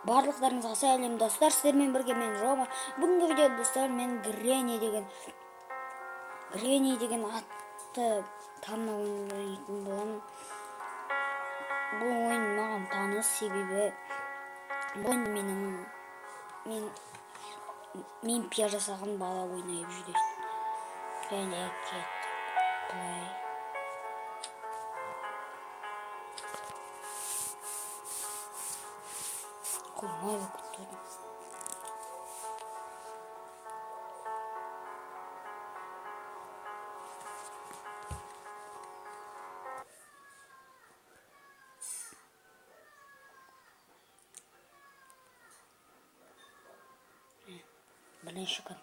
Барлықтарыңызға сәлем достар, сіздермен бірге мен Рома. Бүгінгі видео достар, мен Гренни деген атты танымал ойнайтын боламын. Бұл ойын маған таныс, себебі бұл ойын мен пия жасаған бала ойнап жүрді. Және кеттік плей. Қоймай өкіттім. Бірінші күн.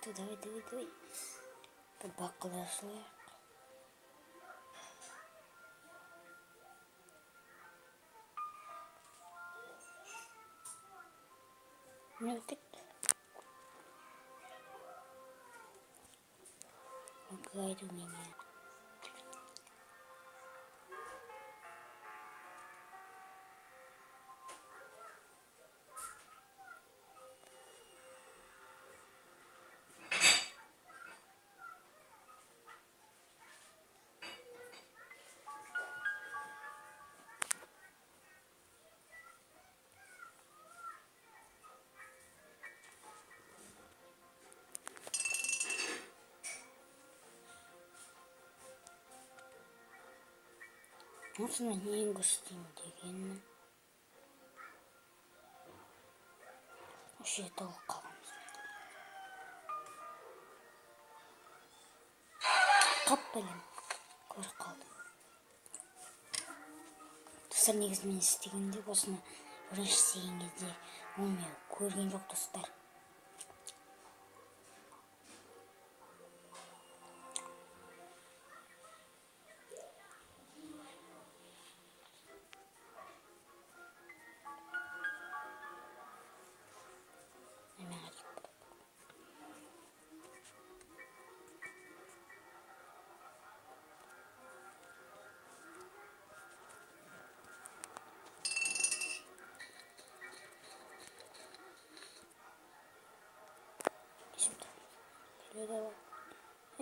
Давай. Бақылашылайық. Не өтек? Гайды мене. Осыны нең күстейін дегенмін. Осы ет алып қаламыз. Қап бәлем. Көріп қалдым. Достар, негізі мен істегенде осыны бірінші істеген кезде оны көрген жоқ достар.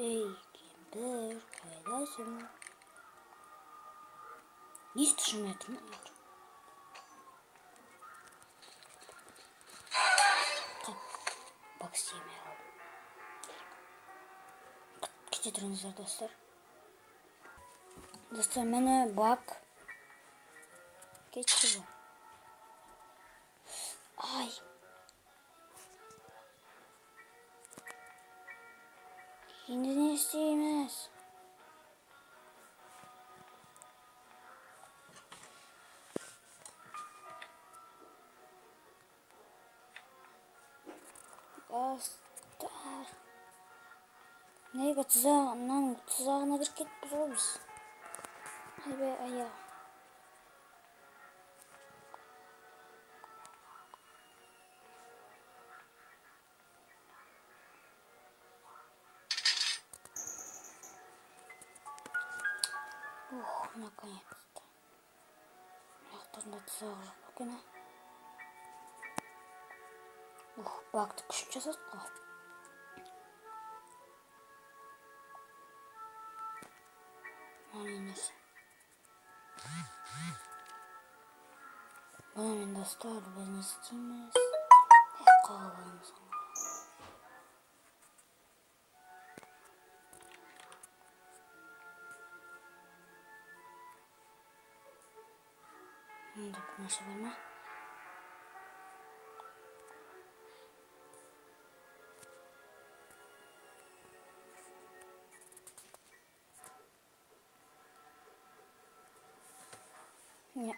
Ей, кемпір, қайдасың? Не істішім етім? Бак істеймей қалдым. Кете тұрыңыздар достар. Достар, мені бак кетті бұл. Ай! Енді не істейміз? Достар. Неге тұзағына кіріп кетіппіз ғой біз? Айбай, ая. Наконец-то. Яқтарында тұзағы жоқ екен, а? Бакты күшіп жасадық қой. Несі. Бұнымен достар, біз не істейміз? Қалғанымыз. Енді бұл нәрсе бар ма? Нет.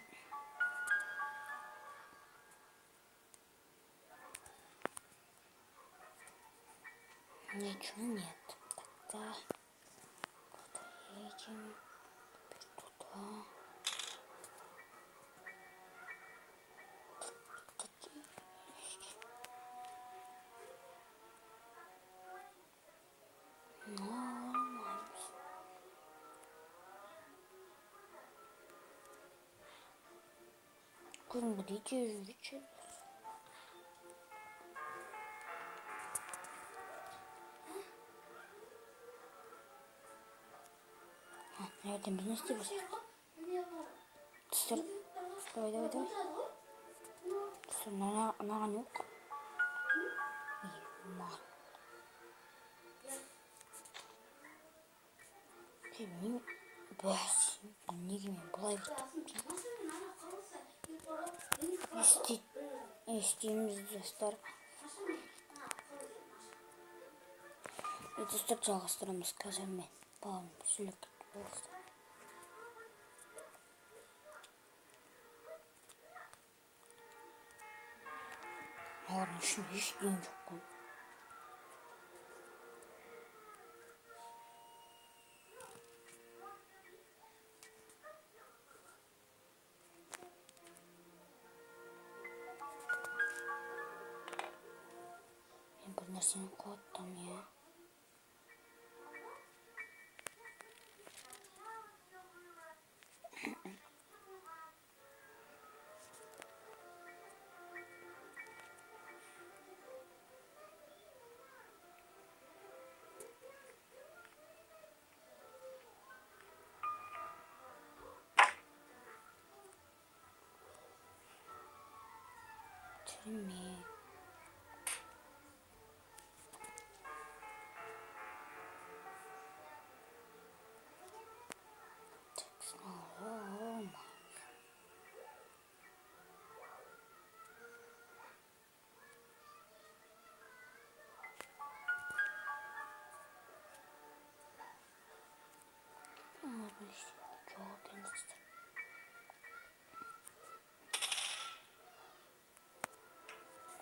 Ничего нет. Тогда куда едем? Теперь туда. Көзімді ете жүречі. Nereden biz ne istiyoruz? Tüstür. Давай. Tüstür. Nağan yok. İyi. Mal. Benim bahsim. Ne gibi? Bulay İstediğimiz dostlar. Dostlar жалғастырамыз қазір мен. Балым сүлік болсын. Олардың үшін ештеңе жоқ қой. Мен бір нәрсені қуаттым, я. Türme.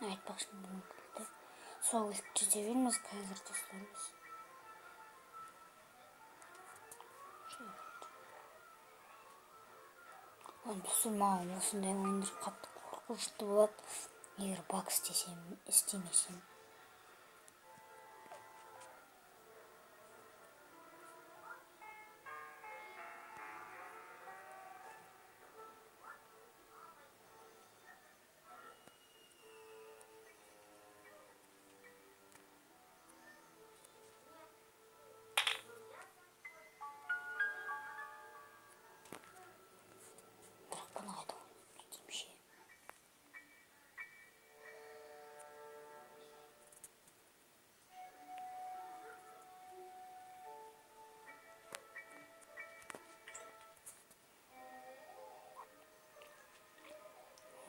Айтпақшы бүгінгі сол жүзе берміз қазір достарымыз. Достар маған осындай ойындар қатты қорқынышты болады, егер баг істемесем.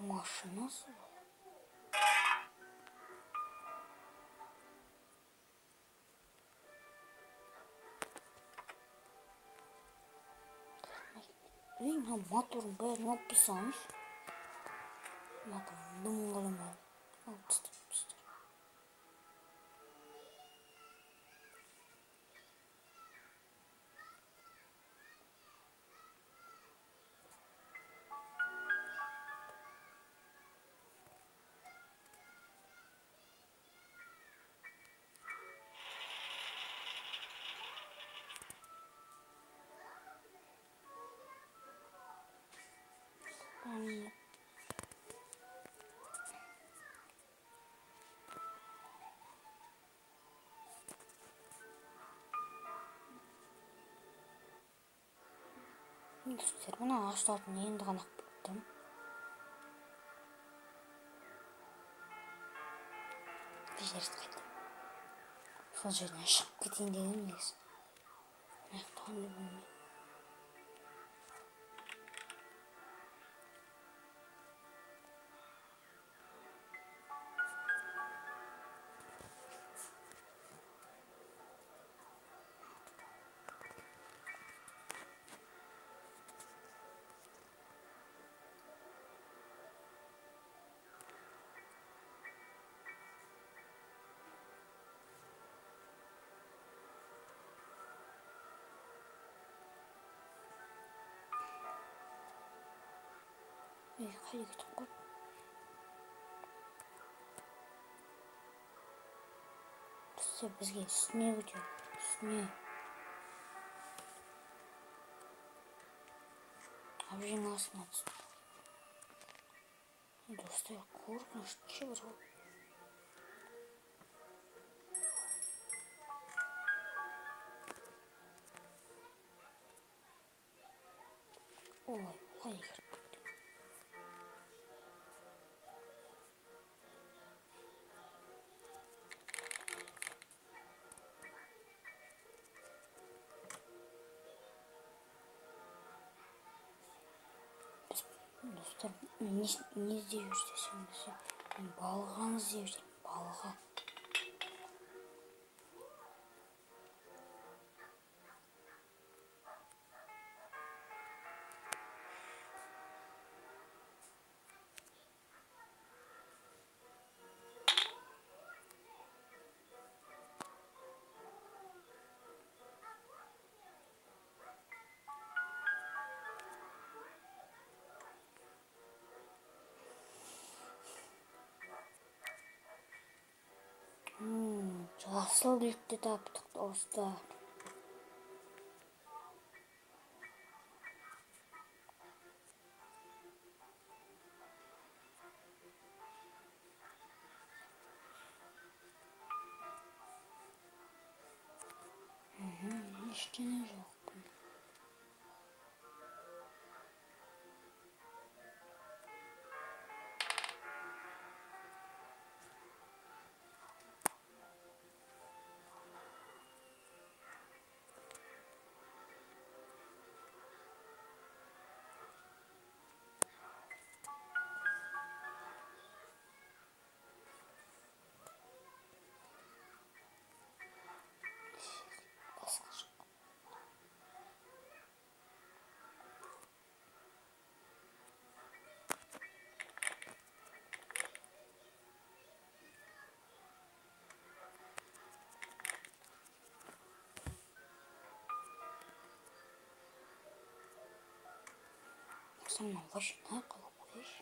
Машинасы бар. Блин, моторын бәрін алып писаңыз. Мотор дым қаламай. Алып тастап. Достар, мына ағаштардың енді ғана біттім. Bir жерді қайттым. Сол жерден шығып кетейін деген негізі. Аяқтағанды білмеймін. Қайда кетіп қой. Бізге үстіне өтеді. Үстіне. Абжың астына түсті. Достар, қорқынышты ше бір ол. Ой, қай кіріп кетті. Достар, не іздеп жүрсем десе, мен балығаны іздеп жүрмін, балығы. Жасыл түлікті таптық, достар. Ештеңе жоқ. Сама машина қылып қойшы.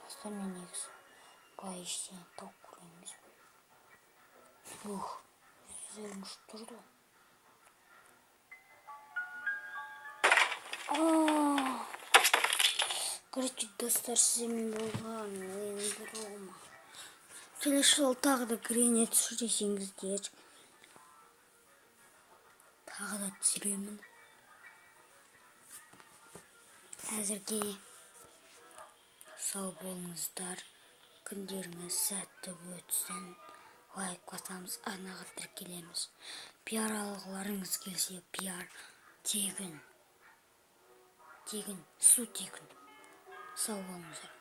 Достар, мен негізі былай ештеңе тауып көрген емеспін. Өздерің ұшып тұрды. Короче, достар, сіздермен болған ойын болма. Келесі жолы тағы да кірене түсірсеңіздер, тағы да түсіремін. Әзірге сау болыңыздар, күндеріңіз сәтті өтсін. Лайк басамыз, арнаға тіркелеміз. Пиар алғыларыңыз келсе, пиар тегін, су тегін. Сау болыңыздар.